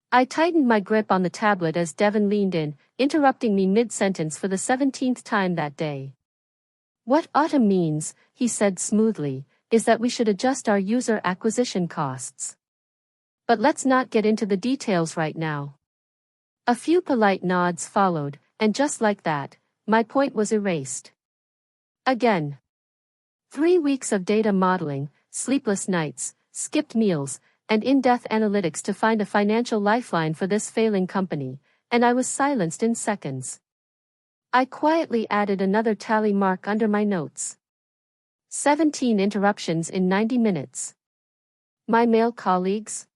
I tightened my grip on the tablet as Devon leaned in, interrupting me mid-sentence for the 17th time that day. "What autumn means," he said smoothly, "is that we should adjust our user acquisition costs. But let's not get into the details right now." A few polite nods followed, and just like that, my point was erased. Again. 3 weeks of data modeling, sleepless nights, skipped meals, and in-depth analytics to find a financial lifeline for this failing company, and I was silenced in seconds. I quietly added another tally mark under my notes. 17 interruptions in 90 minutes. My male colleagues?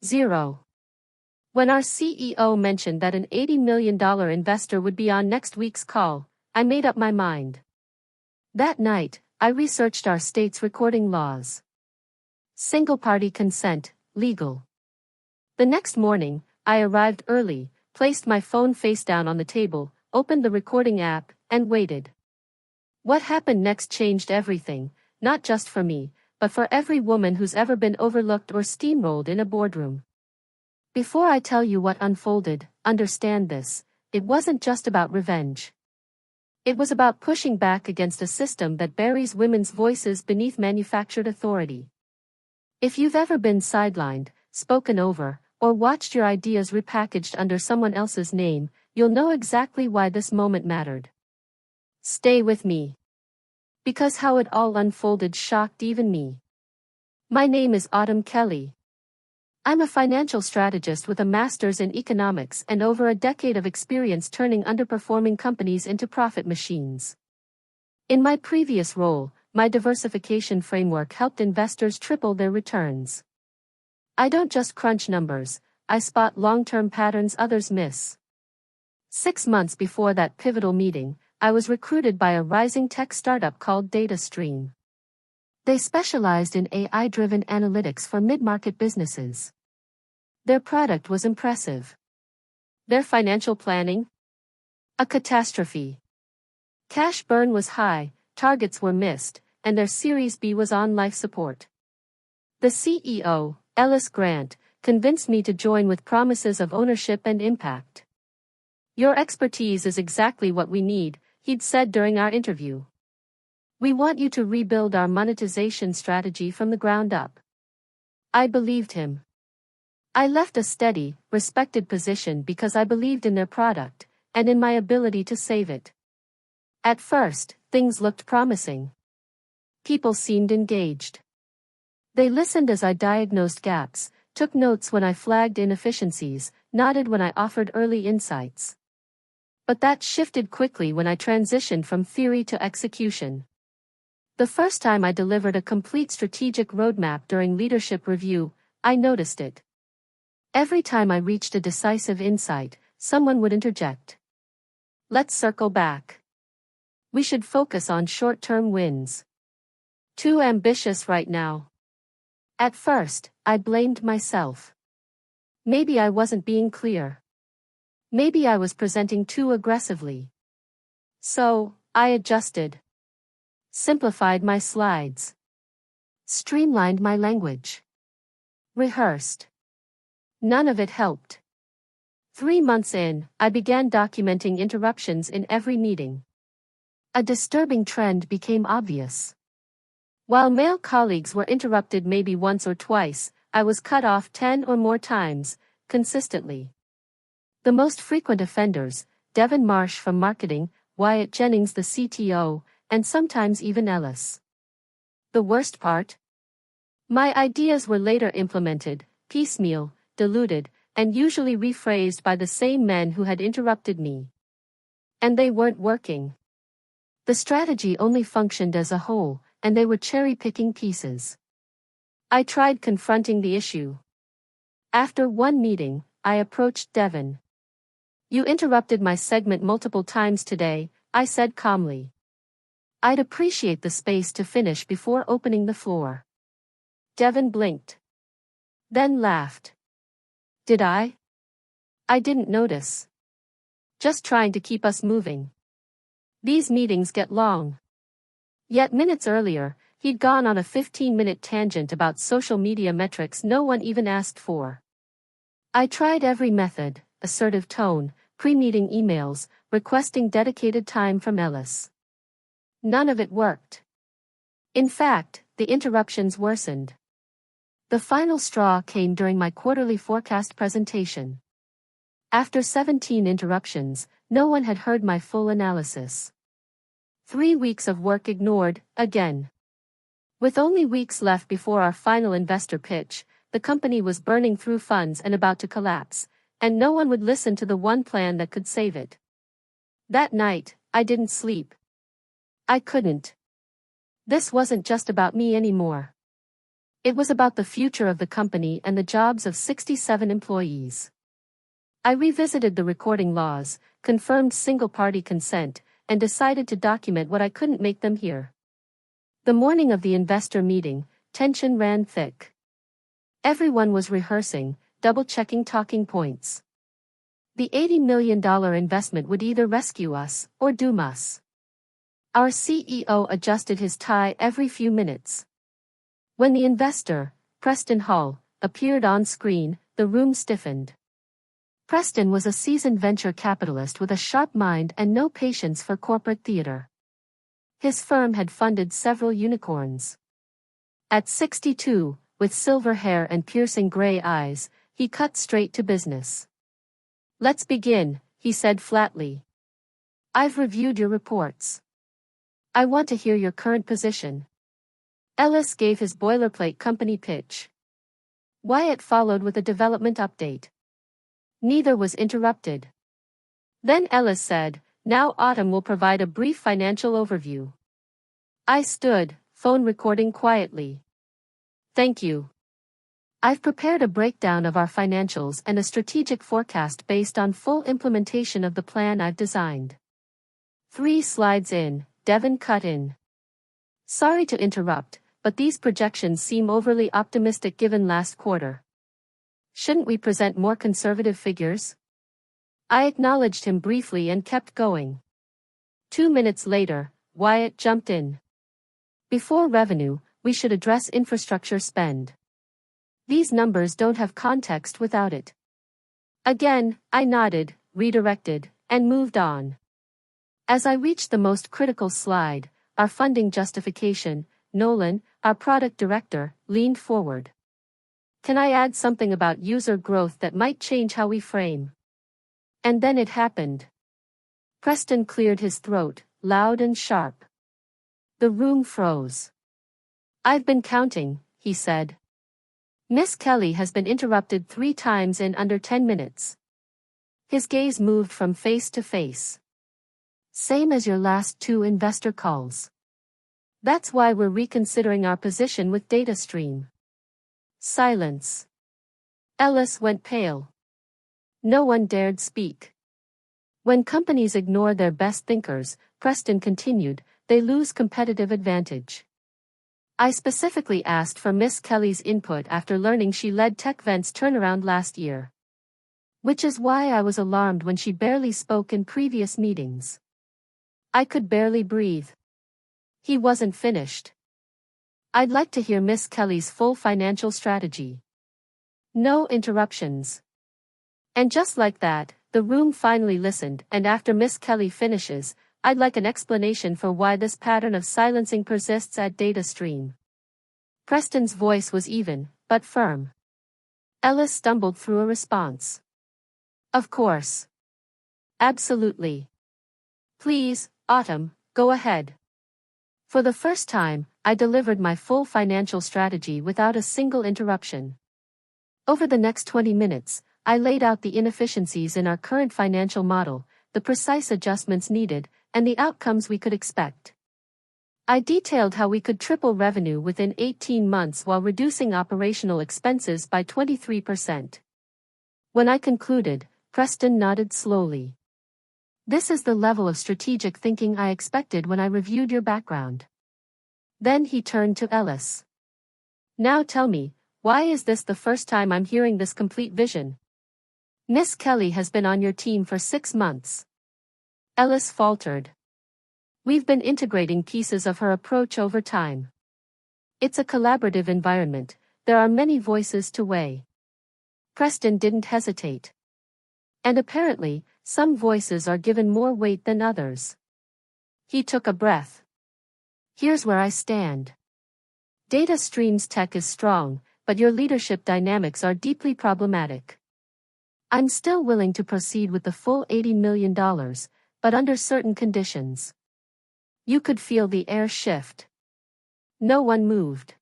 0. When our CEO mentioned that an $80 million investor would be on next week's call, I made up my mind. That night, I researched our state's recording laws. Single-party consent, legal. The next morning, I arrived early, placed my phone face down on the table, opened the recording app, and waited. What happened next changed everything, not just for me, but for every woman who's ever been overlooked or steamrolled in a boardroom. Before I tell you what unfolded, understand this: it wasn't just about revenge. It was about pushing back against a system that buries women's voices beneath manufactured authority. If you've ever been sidelined, spoken over, or watched your ideas repackaged under someone else's name, you'll know exactly why this moment mattered. Stay with me. Because how it all unfolded shocked even me. My name is Autumn Kelly. I'm a financial strategist with a master's in economics and over a decade of experience turning underperforming companies into profit machines. In my previous role, my diversification framework helped investors triple their returns. I don't just crunch numbers, I spot long-term patterns others miss. 6 months before that pivotal meeting, I was recruited by a rising tech startup called DataStream. They specialized in AI-driven analytics for mid-market businesses. Their product was impressive. Their financial planning? A catastrophe. Cash burn was high, targets were missed, and their Series B was on life support. The CEO, Ellis Grant, convinced me to join with promises of ownership and impact. "Your expertise is exactly what we need," he'd said during our interview. "We want you to rebuild our monetization strategy from the ground up." I believed him. I left a steady, respected position because I believed in their product, and in my ability to save it. At first, things looked promising. People seemed engaged. They listened as I diagnosed gaps, took notes when I flagged inefficiencies, nodded when I offered early insights. But that shifted quickly when I transitioned from theory to execution. The first time I delivered a complete strategic roadmap during leadership review, I noticed it. Every time I reached a decisive insight, someone would interject. "Let's circle back. We should focus on short-term wins. Too ambitious right now." At first, I blamed myself. Maybe I wasn't being clear. Maybe I was presenting too aggressively. So, I adjusted. Simplified my slides. Streamlined my language. Rehearsed. None of it helped. 3 months in, I began documenting interruptions in every meeting. A disturbing trend became obvious. While male colleagues were interrupted maybe once or twice, I was cut off 10 or more times, consistently. The most frequent offenders, Devon Marsh from marketing, Wyatt Jennings the CTO, and sometimes even Ellis. The worst part? My ideas were later implemented, piecemeal, diluted, and usually rephrased by the same men who had interrupted me. And they weren't working. The strategy only functioned as a whole, and they were cherry-picking pieces. I tried confronting the issue. After one meeting, I approached Devon. "You interrupted my segment multiple times today," I said calmly. "I'd appreciate the space to finish before opening the floor." Devon blinked. Then laughed. "Did I? I didn't notice. Just trying to keep us moving. These meetings get long." Yet minutes earlier, he'd gone on a 15-minute tangent about social media metrics no one even asked for. I tried every method, assertive tone, pre-meeting emails, requesting dedicated time from Ellis. None of it worked. In fact, the interruptions worsened. The final straw came during my quarterly forecast presentation. After 17 interruptions, no one had heard my full analysis. 3 weeks of work ignored, again. With only weeks left before our final investor pitch, the company was burning through funds and about to collapse, and no one would listen to the one plan that could save it. That night, I didn't sleep. I couldn't. This wasn't just about me anymore. It was about the future of the company and the jobs of 67 employees. I revisited the recording laws, confirmed single-party consent, and decided to document what I couldn't make them hear. The morning of the investor meeting, tension ran thick. Everyone was rehearsing, double-checking talking points. The $80 million investment would either rescue us or doom us. Our CEO adjusted his tie every few minutes. When the investor, Preston Hull, appeared on screen, the room stiffened. Preston was a seasoned venture capitalist with a sharp mind and no patience for corporate theater. His firm had funded several unicorns. At 62, with silver hair and piercing gray eyes, he cut straight to business. "Let's begin," he said flatly. "I've reviewed your reports. I want to hear your current position." Ellis gave his boilerplate company pitch. Wyatt followed with a development update. Neither was interrupted. Then Ellis said, "Now Autumn will provide a brief financial overview." I stood, phone recording quietly. "Thank you. I've prepared a breakdown of our financials and a strategic forecast based on full implementation of the plan I've designed." 3 slides in, Devon cut in. "Sorry to interrupt, but these projections seem overly optimistic given last quarter. Shouldn't we present more conservative figures?" I acknowledged him briefly and kept going. 2 minutes later, Wyatt jumped in. "Before revenue, we should address infrastructure spend. These numbers don't have context without it." Again, I nodded, redirected, and moved on. As I reached the most critical slide, our funding justification, Nolan, our product director, leaned forward. "Can I add something about user growth that might change how we frame?" And then it happened. Preston cleared his throat, loud and sharp. The room froze. "I've been counting," he said. "Miss Kelly has been interrupted 3 times in under 10 minutes. His gaze moved from face to face. "Same as your last 2 investor calls. That's why we're reconsidering our position with DataStream." Silence. Ellis went pale. No one dared speak. "When companies ignore their best thinkers," Preston continued, "they lose competitive advantage. I specifically asked for Miss Kelly's input after learning she led TechVent's turnaround last year. Which is why I was alarmed when she barely spoke in previous meetings." I could barely breathe. He wasn't finished. "I'd like to hear Miss Kelly's full financial strategy. No interruptions." And just like that, the room finally listened, and after Miss Kelly finishes, "I'd like an explanation for why this pattern of silencing persists at DataStream." Preston's voice was even, but firm. Ellis stumbled through a response. "Of course. Absolutely. Please, Autumn, go ahead." For the first time, I delivered my full financial strategy without a single interruption. Over the next 20 minutes, I laid out the inefficiencies in our current financial model, the precise adjustments needed, and the outcomes we could expect. I detailed how we could triple revenue within 18 months while reducing operational expenses by 23%. When I concluded, Preston nodded slowly. "This is the level of strategic thinking I expected when I reviewed your background." Then he turned to Ellis. "Now tell me, why is this the first time I'm hearing this complete vision? Miss Kelly has been on your team for 6 months." Ellis faltered. "We've been integrating pieces of her approach over time. It's a collaborative environment, there are many voices to weigh." Preston didn't hesitate. And apparently, some voices are given more weight than others. He took a breath. Here's where I stand. Data streams tech is strong, but your leadership dynamics are deeply problematic. I'm still willing to proceed with the full $80 million, but under certain conditions. You could feel the air shift. No one moved.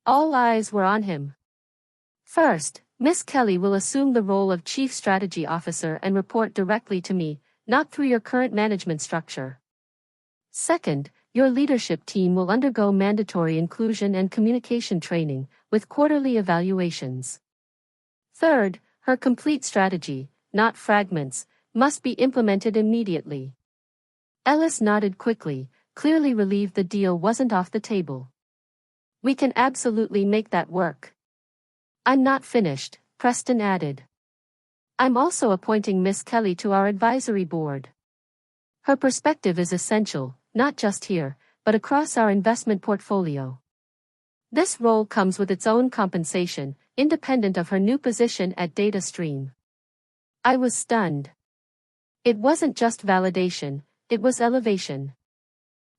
All eyes were on him. First, Miss Kelly will assume the role of Chief Strategy Officer and report directly to me, not through your current management structure. Second, your leadership team will undergo mandatory inclusion and communication training, with quarterly evaluations. Third, her complete strategy, not fragments, must be implemented immediately. Ellis nodded quickly, clearly relieved the deal wasn't off the table. We can absolutely make that work. I'm not finished, Preston added. I'm also appointing Miss Kelly to our advisory board. Her perspective is essential, not just here, but across our investment portfolio. This role comes with its own compensation, independent of her new position at DataStream. I was stunned. It wasn't just validation, it was elevation.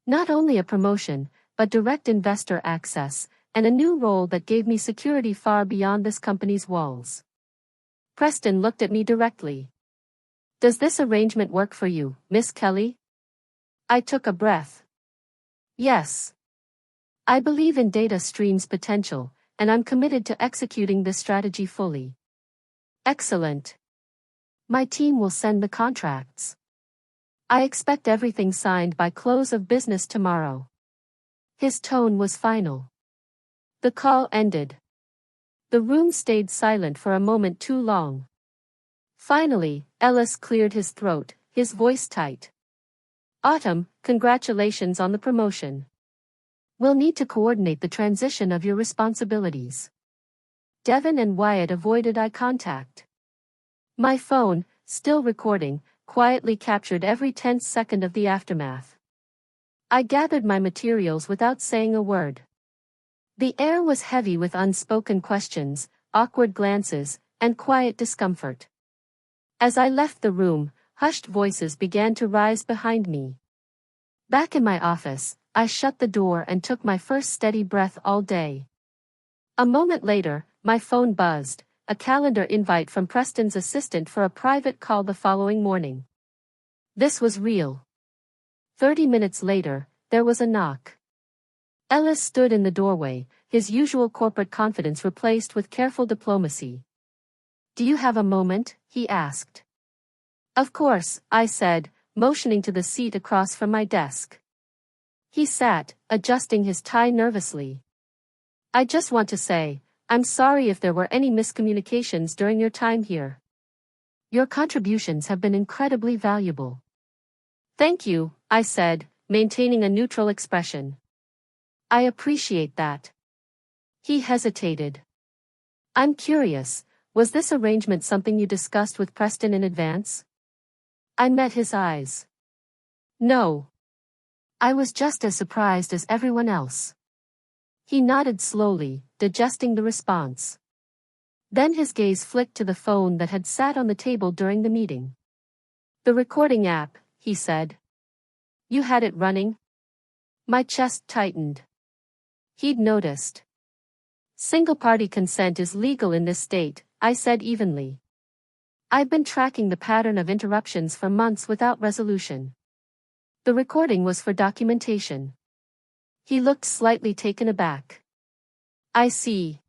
Not only a promotion, but direct investor access, and a new role that gave me security far beyond this company's walls. Preston looked at me directly. Does this arrangement work for you, Miss Kelly? I took a breath. Yes. I believe in DataStream's potential, and I'm committed to executing this strategy fully. Excellent. My team will send the contracts. I expect everything signed by close of business tomorrow. His tone was final. The call ended. The room stayed silent for a moment too long. Finally, Ellis cleared his throat, his voice tight. Autumn, congratulations on the promotion. We'll need to coordinate the transition of your responsibilities. Devon and Wyatt avoided eye contact. My phone, still recording, quietly captured every tense second of the aftermath. I gathered my materials without saying a word. The air was heavy with unspoken questions, awkward glances, and quiet discomfort. As I left the room, hushed voices began to rise behind me. Back in my office, I shut the door and took my first steady breath all day. A moment later, my phone buzzed, a calendar invite from Preston's assistant for a private call the following morning. This was real. 30 minutes later, there was a knock. Ellis stood in the doorway, his usual corporate confidence replaced with careful diplomacy. Do you have a moment? He asked. Of course, I said, motioning to the seat across from my desk. He sat, adjusting his tie nervously. I just want to say, I'm sorry if there were any miscommunications during your time here. Your contributions have been incredibly valuable. Thank you, I said, maintaining a neutral expression. I appreciate that. He hesitated. I'm curious, was this arrangement something you discussed with Preston in advance? I met his eyes. No. I was just as surprised as everyone else. He nodded slowly, digesting the response. Then his gaze flicked to the phone that had sat on the table during the meeting. The recording app, he said. You had it running? My chest tightened. He'd noticed. Single-party consent is legal in this state, I said evenly. I've been tracking the pattern of interruptions for months without resolution. The recording was for documentation. He looked slightly taken aback. I see.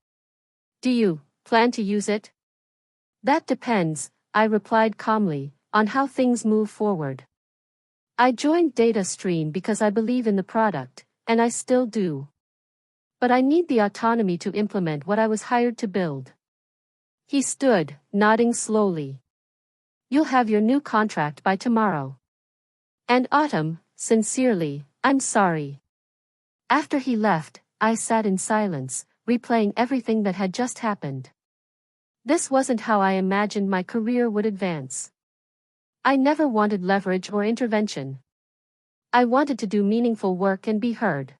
Do you plan to use it? That depends, I replied calmly, on how things move forward. I joined DataStream because I believe in the product, and I still do. But I need the autonomy to implement what I was hired to build. He stood, nodding slowly. You'll have your new contract by tomorrow. And Autumn, sincerely, I'm sorry. After he left, I sat in silence, replaying everything that had just happened. This wasn't how I imagined my career would advance. I never wanted leverage or intervention. I wanted to do meaningful work and be heard.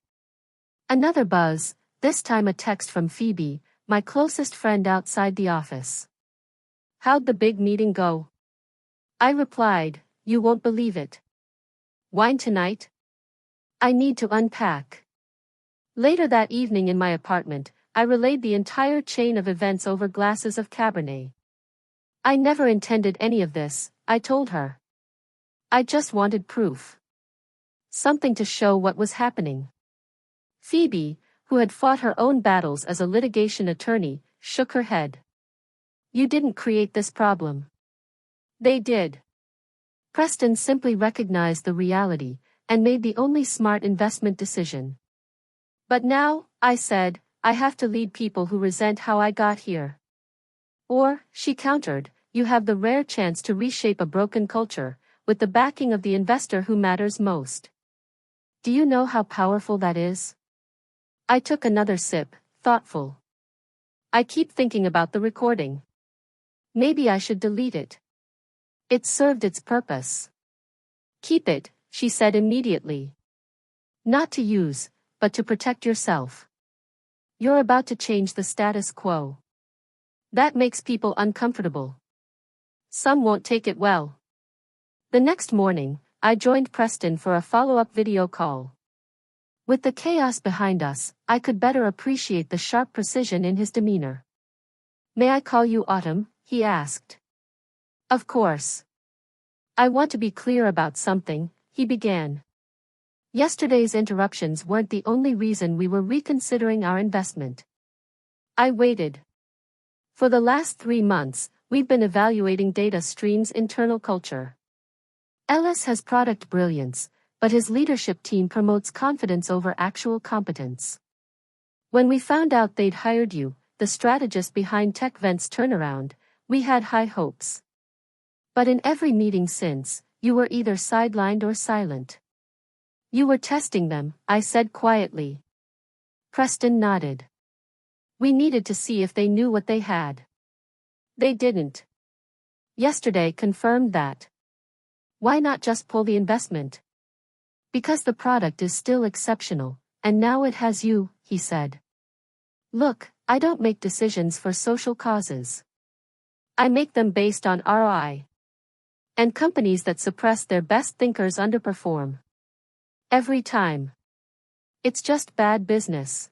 Another buzz, this time a text from Phoebe, my closest friend outside the office. How'd the big meeting go? I replied, you won't believe it. Wine tonight? I need to unpack. Later that evening in my apartment, I relayed the entire chain of events over glasses of Cabernet. I never intended any of this, I told her. I just wanted proof. Something to show what was happening. Phoebe, who had fought her own battles as a litigation attorney, shook her head. You didn't create this problem. They did. Preston simply recognized the reality and made the only smart investment decision. But now, I said, I have to lead people who resent how I got here. Or, she countered, you have the rare chance to reshape a broken culture, with the backing of the investor who matters most. Do you know how powerful that is? I took another sip, thoughtful. I keep thinking about the recording. Maybe I should delete it. It served its purpose. Keep it, she said immediately. Not to use, but to protect yourself. You're about to change the status quo. That makes people uncomfortable. Some won't take it well. The next morning, I joined Preston for a follow-up video call. With the chaos behind us, I could better appreciate the sharp precision in his demeanor. May I call you Autumn? He asked. Of course. I want to be clear about something, he began. Yesterday's interruptions weren't the only reason we were reconsidering our investment. I waited. For the last 3 months, we've been evaluating Data Stream's internal culture. Ellis has product brilliance, but his leadership team promotes confidence over actual competence. When we found out they'd hired you, the strategist behind TechVent's turnaround, we had high hopes. But in every meeting since, you were either sidelined or silent. You were testing them, I said quietly. Preston nodded. We needed to see if they knew what they had. They didn't. Yesterday confirmed that. Why not just pull the investment? Because the product is still exceptional, and now it has you, he said. Look, I don't make decisions for social causes. I make them based on ROI. And companies that suppress their best thinkers underperform. Every time. It's just bad business.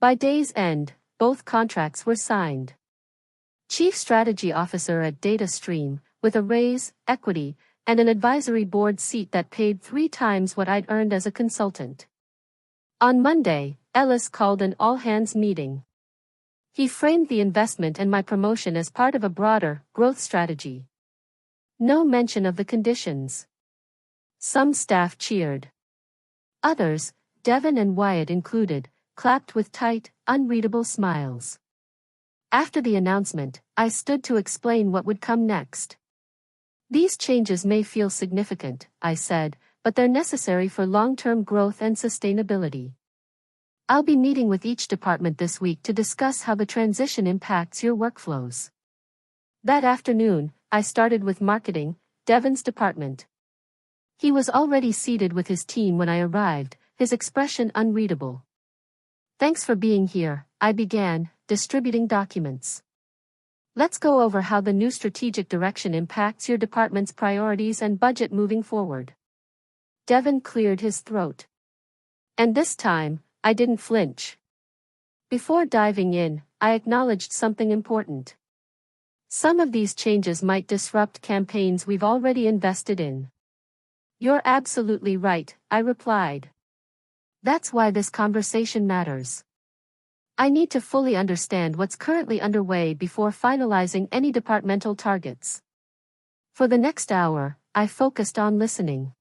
By day's end, both contracts were signed. Chief Strategy Officer at DataStream, with a raise, equity, and an advisory board seat that paid 3 times what I'd earned as a consultant. On Monday, Ellis called an all-hands meeting. He framed the investment and my promotion as part of a broader, growth strategy. No mention of the conditions. Some staff cheered. Others, Devin and Wyatt included, clapped with tight, unreadable smiles. After the announcement, I stood to explain what would come next. These changes may feel significant, I said, but they're necessary for long-term growth and sustainability. I'll be meeting with each department this week to discuss how the transition impacts your workflows. That afternoon, I started with marketing, Devin's department. He was already seated with his team when I arrived, his expression unreadable. Thanks for being here, I began, distributing documents. Let's go over how the new strategic direction impacts your department's priorities and budget moving forward. Devin cleared his throat. And this time, I didn't flinch. Before diving in, I acknowledged something important. Some of these changes might disrupt campaigns we've already invested in. You're absolutely right, I replied. That's why this conversation matters. I need to fully understand what's currently underway before finalizing any departmental targets. For the next hour, I focused on listening.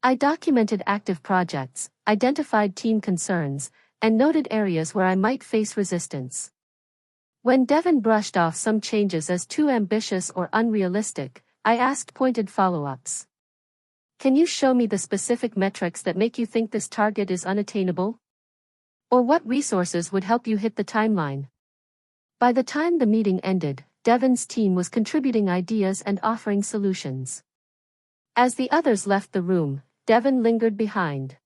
I documented active projects, identified team concerns, and noted areas where I might face resistance. When Devin brushed off some changes as too ambitious or unrealistic, I asked pointed follow-ups. Can you show me the specific metrics that make you think this target is unattainable? Or what resources would help you hit the timeline? By the time the meeting ended, Devin's team was contributing ideas and offering solutions. As the others left the room, Devin lingered behind.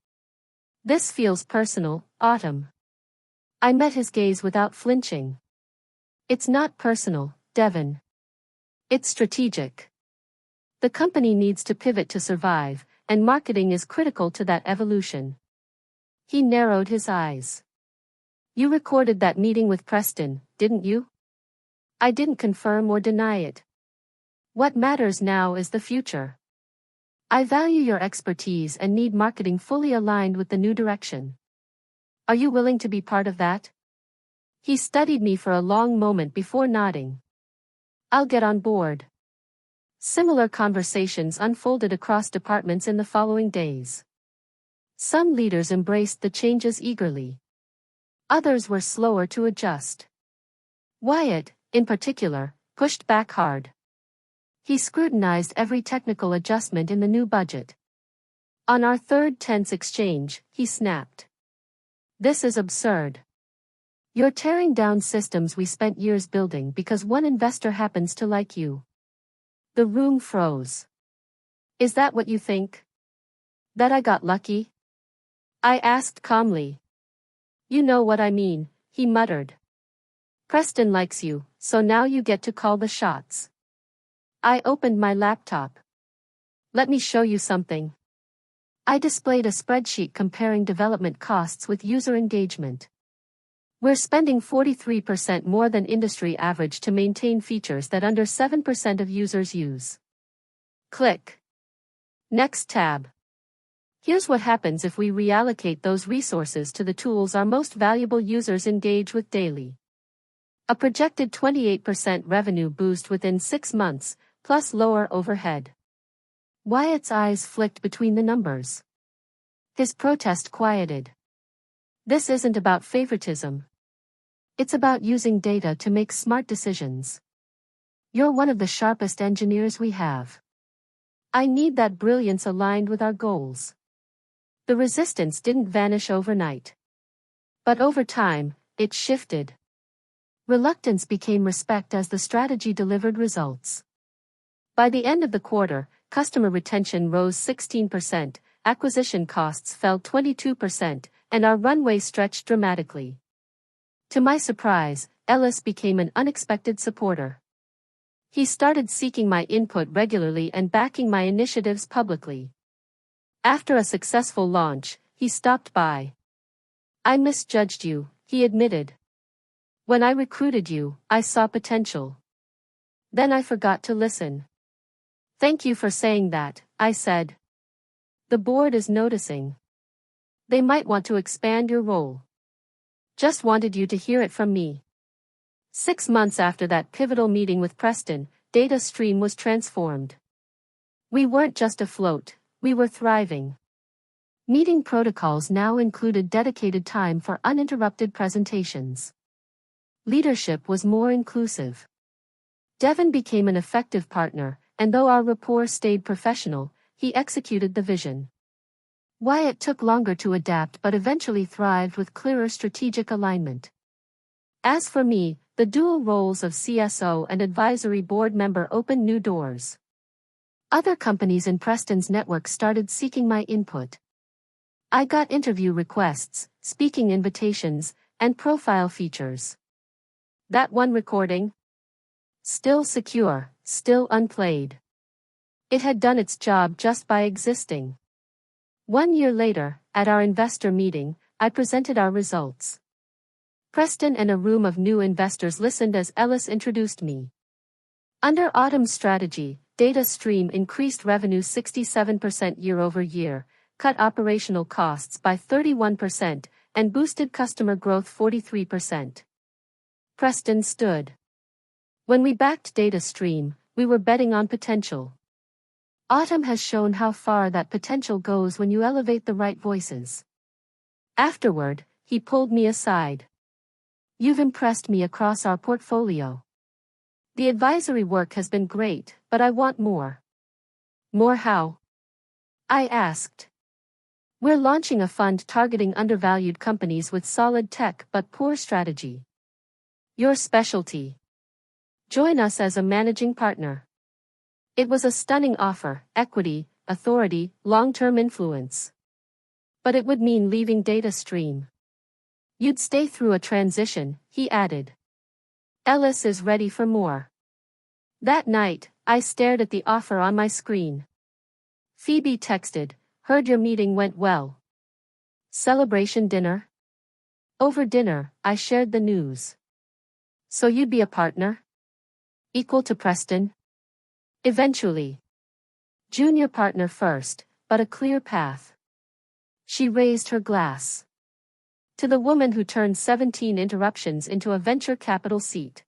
This feels personal, Autumn. I met his gaze without flinching. It's not personal, Devin. It's strategic. The company needs to pivot to survive, and marketing is critical to that evolution. He narrowed his eyes. You recorded that meeting with Preston, didn't you? I didn't confirm or deny it. What matters now is the future. I value your expertise and need marketing fully aligned with the new direction. Are you willing to be part of that? He studied me for a long moment before nodding. I'll get on board. Similar conversations unfolded across departments in the following days. Some leaders embraced the changes eagerly. Others were slower to adjust. Wyatt, in particular, pushed back hard. He scrutinized every technical adjustment in the new budget. On our third tense exchange, he snapped. This is absurd. You're tearing down systems we spent years building because one investor happens to like you. The room froze. Is that what you think? That I got lucky? I asked calmly. You know what I mean, he muttered. Preston likes you, so now you get to call the shots. I opened my laptop. Let me show you something. I displayed a spreadsheet comparing development costs with user engagement. We're spending 43% more than industry average to maintain features that under 7% of users use. Click. Next tab. Here's what happens if we reallocate those resources to the tools our most valuable users engage with daily. A projected 28% revenue boost within 6 months, plus lower overhead. Wyatt's eyes flicked between the numbers. His protest quieted. This isn't about favoritism. It's about using data to make smart decisions. You're one of the sharpest engineers we have. I need that brilliance aligned with our goals. The resistance didn't vanish overnight. But over time, it shifted. Reluctance became respect as the strategy delivered results. By the end of the quarter, customer retention rose 16%, acquisition costs fell 22%, and our runway stretched dramatically. To my surprise, Ellis became an unexpected supporter. He started seeking my input regularly and backing my initiatives publicly. After a successful launch, he stopped by. I misjudged you, he admitted. When I recruited you, I saw potential. Then I forgot to listen. Thank you for saying that, I said. The board is noticing. They might want to expand your role. Just wanted you to hear it from me. 6 months after that pivotal meeting with Preston, Data Stream was transformed. We weren't just afloat, we were thriving. Meeting protocols now included dedicated time for uninterrupted presentations. Leadership was more inclusive. Devin became an effective partner, and though our rapport stayed professional, he executed the vision. Wyatt took longer to adapt but eventually thrived with clearer strategic alignment. As for me, the dual roles of CSO and advisory board member opened new doors. Other companies in Preston's network started seeking my input. I got interview requests, speaking invitations, and profile features. That one recording? Still secure, still unplayed. It had done its job just by existing. 1 year later, at our investor meeting, I presented our results. Preston and a room of new investors listened as Ellis introduced me. Under Autumn's strategy, Data Stream increased revenue 67% year-over-year, cut operational costs by 31%, and boosted customer growth 43%. Preston stood. When we backed Data Stream, we were betting on potential. Autumn has shown how far that potential goes when you elevate the right voices. Afterward, he pulled me aside. You've impressed me across our portfolio. The advisory work has been great, but I want more. More how? I asked. We're launching a fund targeting undervalued companies with solid tech but poor strategy. Your specialty. Join us as a managing partner. It was a stunning offer: equity, authority, long-term influence. But it would mean leaving Data Stream. You'd stay through a transition, he added. Ellis is ready for more. That night, I stared at the offer on my screen. Phoebe texted, "Heard your meeting went well. Celebration dinner?" Over dinner, I shared the news. "So you'd be a partner? Equal to Preston?" "Eventually. Junior partner first, but a clear path." She raised her glass. "To the woman who turned 17 interruptions into a venture capital seat.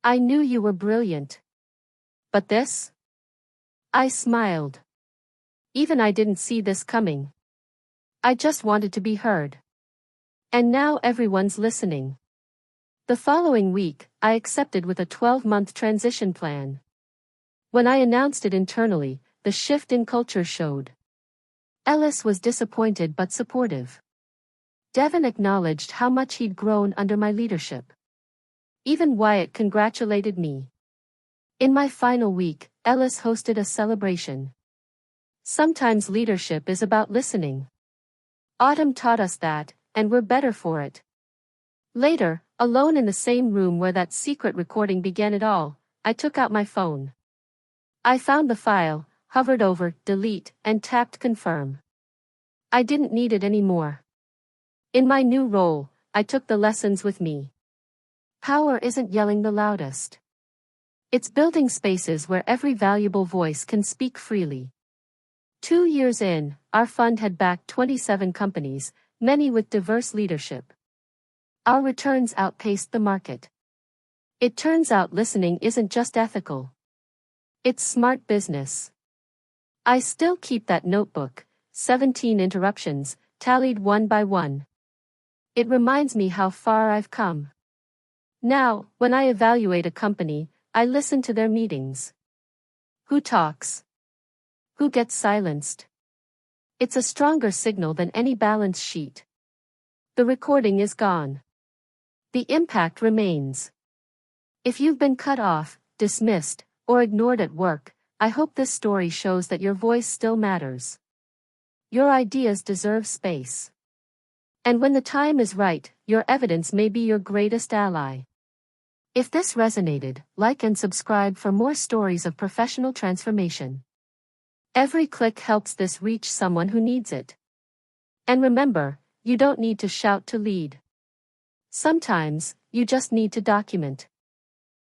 I knew you were brilliant. But this?" I smiled. Even I didn't see this coming. I just wanted to be heard. And now everyone's listening. The following week, I accepted with a 12-month transition plan. When I announced it internally, the shift in culture showed. Ellis was disappointed but supportive. Devin acknowledged how much he'd grown under my leadership. Even Wyatt congratulated me. In my final week, Ellis hosted a celebration. Sometimes leadership is about listening. Autumn taught us that, and we're better for it. Later, alone in the same room where that secret recording began it all, I took out my phone. I found the file, hovered over delete, and tapped confirm. I didn't need it anymore. In my new role, I took the lessons with me. Power isn't yelling the loudest. It's building spaces where every valuable voice can speak freely. 2 years in, our fund had backed 27 companies, many with diverse leadership. Our returns outpaced the market. It turns out listening isn't just ethical. It's smart business. I still keep that notebook, 17 interruptions, tallied one by one. It reminds me how far I've come. Now, when I evaluate a company, I listen to their meetings. Who talks? Who gets silenced? It's a stronger signal than any balance sheet. The recording is gone. The impact remains. If you've been cut off, dismissed, or ignored at work, I hope this story shows that your voice still matters. Your ideas deserve space. And when the time is right, your evidence may be your greatest ally. If this resonated, like and subscribe for more stories of professional transformation. Every click helps this reach someone who needs it. And remember, you don't need to shout to lead. Sometimes, you just need to document.